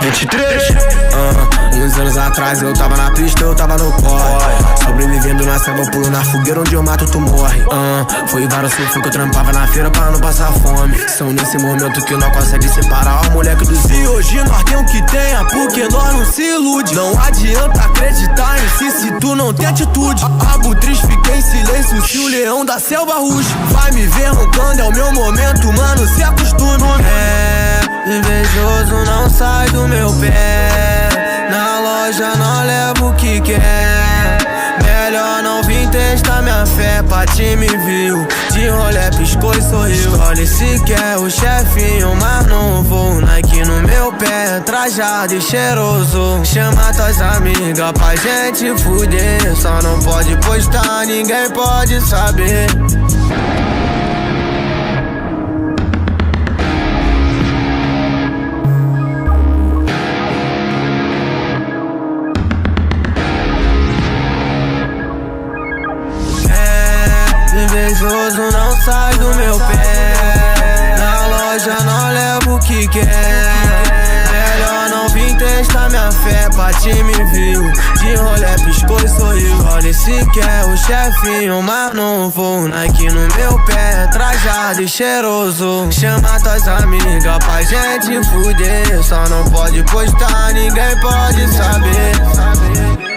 23. Uns anos atrás eu tava na pista, eu tava no corre. Sobrevivendo na selva, eu pulo na fogueira, onde eu mato tu morre. Foi vários surfos que eu trampava na feira pra não passar fome. São nesse momento que não consegue separar o moleque do Zé. E hoje nós tem o que tenha, porque nós não se ilude. Não adianta acreditar em si se tu não tem atitude. Abutres fica em silêncio se o leão da selva ruge. Vai me ver roncando, é o meu momento, mano, se acostume. Invejoso não sai do meu pé. Na loja não levo o que quer. Melhor não vir testar minha fé. Pati me viu, de rolé piscou e sorriu. Escolhe se quer o chefinho, mas não vou. Nike no meu pé, trajado e cheiroso. Chama tuas amigas pra gente fuder. Só não pode postar, ninguém pode saber. Invejoso não sai do meu pé. Na loja não levo o que quer. Melhor não vir testar minha fé. Pati me viu, de rolé piscou e sorriu. Olha se quer o chefinho, mas não vou. Nike no meu pé, trajado e cheiroso. Chama tuas amigas pra gente fuder. Só não pode postar, ninguém pode saber.